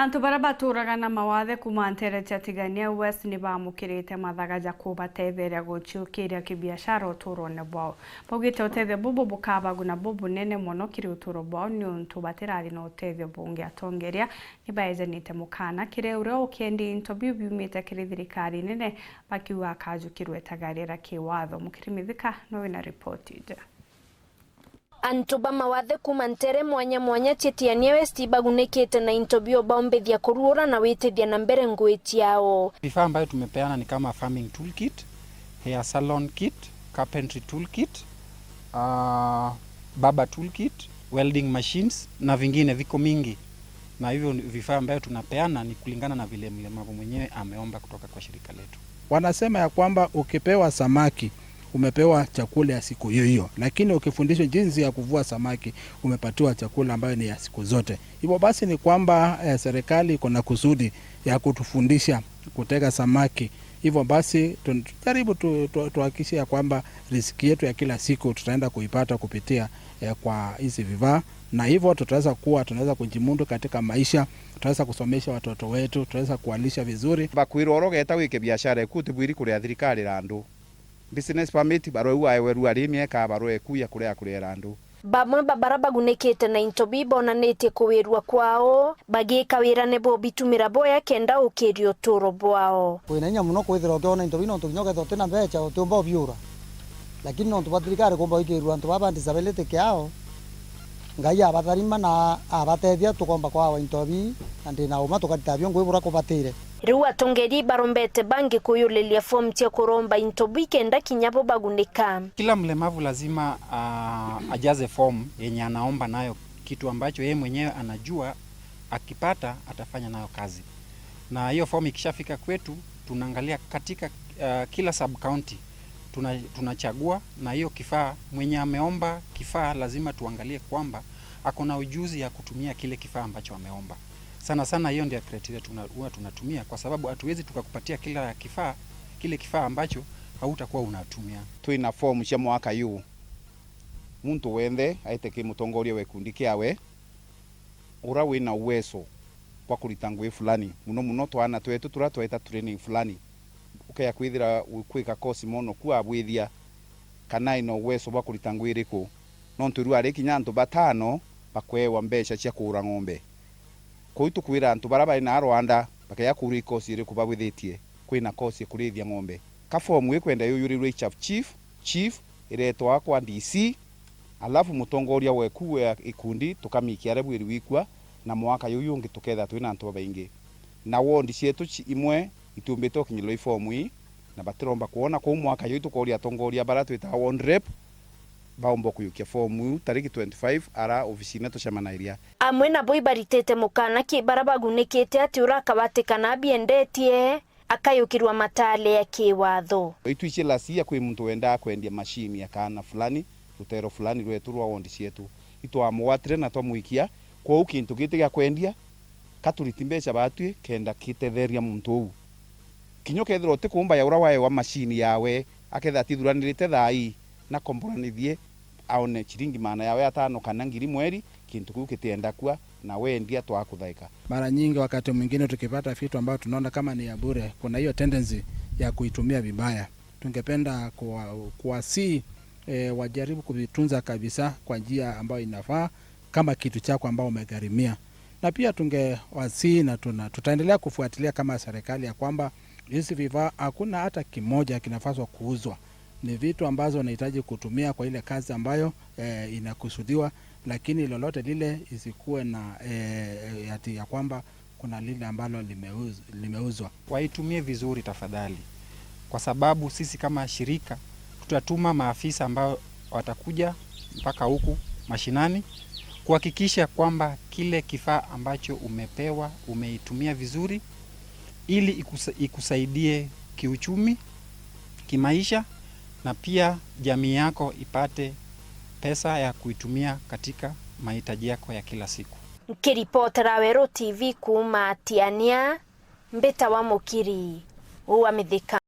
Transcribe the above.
Antu bara baturaga na Mawathe kuma ntere cia TIGANIA West ni bamukirite mathaga ja kubatetheria guciukiiria kibiashara uturone bwao. Baugite utethio bubu bukabagu na bubu nene muno kiri uturo bwao ni untu batirari na utethio bungi atongeria ni baezenite mukana kire uria ukiendi into biumite kiri thirikari nene bakiuga KWAMUKIRA tagarira kiwatho. Mukirimithika no wina report ije. Antu ba Mawathe kuma ntere mwanya TIGANIA West bagunekete na intobio baombethia kurura na witethia na mbere ngweti yao. Vifaa ambayo tumepeana ni kama farming toolkit, hair salon kit, carpentry toolkit, barber toolkit, welding machines na vingine viko mingi. Na hivyo vifaa ambayo tunapeana ni kulingana na vile mlemavu mwenyewe ameomba kutoka kwa shirika letu. Wanasema ya kwamba ukipewa samaki umepewa chakula ya siku hiyo, lakini ukifundishwa jinsi ya kuvua samaki umepatiwa chakula ambayo ni ya siku zote. Hivyo basi ni kwamba serikali iko na kusudi ya kutufundisha kutega samaki. Hivyo basi tujaribu tuhakikishe ya kwamba riziki yetu ya kila siku tutaenda kuipata kupitia kwa hizi vifaa, na hivyo tunaweza kujimundu katika maisha, tutaweza kusomesha watoto wetu, tutaweza kuwalisha vizuri. Bakwirorogeta wike biashara ekutibwiri kuria thirikari randu business permit baro weru arimi eka baro ekuya kuria andu bamwe babara bagunekete na intobi bonanetie kuwirwa kwao bagika wira nebo bitumira boya kenda ukirio turo bwao kwinanya muno kwithira ukiona intobi no tukinyoke tote na mbecha utumba biura lakini no tubathirikari kumba ikirwa antu baba disability kyao ngai abatharima na abatethia tukomba kwa intobi andi na uma tukatabio ngwibura kubatire. Riu atongeri barombete bangi kuyulilia fomu tia kuromba intobi kenda kinyabo bagunika. Kila mlemavu lazima ajaze fomu yenye anaomba nayo kitu ambacho yeye mwenyewe anajua akipata atafanya nayo kazi. Na hiyo fomu ikishafika kwetu tunaangalia katika kila sub county tunachagua, na hiyo kifaa mwenye ameomba kifaa lazima tuangalie kwamba akona ujuzi ya kutumia kile kifaa ambacho ameomba. Sana hiyo ndio criteria tunatumia, kwa sababu hatuwezi tukakupatia kile kifaa ambacho hautakuwa unatumia. Tuina form cia mwaka yu muntu wende aiteke mutongoria wekundi kiawe ura wina uwezo kwa kuritangwe fulani muno twana twetu turatwaita training fulani ukaya kwithira kwika kosi mono kwa bwithia kana ino uwezo wa kuritangwe iriku no ntu ruari kinyanto batano bakwewa mbeca cia kura ng'ombe kuitu kwira antu barabara na Rwanda bakaya kuri kosi iriku babwithetie kwina kosi kurithia ng'ombe ka form ikwenda yuyurirwe chief iretwa kwa DC alafu mutongoria weku ikundi tukamikia rebwiri wikwa na mwaka yuyu ungi tuketha twina antu baingi na wondi cietu imwe itumbito kinyilo ifomu hii na batiromba kuona kwa mwaka yuyu tukoria tongoria bara twita ward rep baombo kuyukia fomu tariki 25 ara ofisine tucemanaria. Amwe na boi baritete mukana ki barabagunekete ati urakabatikana biendetie akayukirwa matale ya kiwatho. Ituiche lasia kwi muntu wenda kwendia machine ya kana fulani rutero fulani rwetu rwa wondi cietu itwamwatire na twamuikia kwa ukintu gitiga kwendia katuritimbeca batwi kenda kitetheria muntu u kinyoke thiro tikumba ya ura wae wa machine yawe aketha tithuranirite thai na komboranithie aone chiringi maana yawe atano kana ngiri mweri kintu kuu kitienda kwa na wendia twakuthaika. Mara nyingi wakati mwingine tukipata vitu ambavyo tunaona kama ni ya bure, kuna hiyo tendency ya kuitumia vibaya. Tungependa kuwasi wajaribu kuvitunza kabisa kwa njia ambayo inafaa kama kitu chako ambao umegharimia. Na pia tungewasi na tutaendelea kufuatilia kama serikali ya kwamba hizi vifaa hakuna hata kimoja kinafaswa kuuzwa. Ni vitu ambazo unahitaji kutumia kwa ile kazi ambayo inakusudiwa, lakini lolote lile isikuwe na ati ya kwamba kuna lile ambalo limeuzwa. Waitumie vizuri tafadhali, kwa sababu sisi kama shirika tutatuma maafisa ambao watakuja mpaka huku mashinani kuhakikisha kwamba kile kifaa ambacho umepewa umeitumia vizuri ili ikusaidie kiuchumi, kimaisha, na pia jamii yako ipate pesa ya kuitumia katika mahitaji yako ya kila siku. Kiripota Rawero TV kuma TIGANIA mbeta wa mukiri uwa mithika.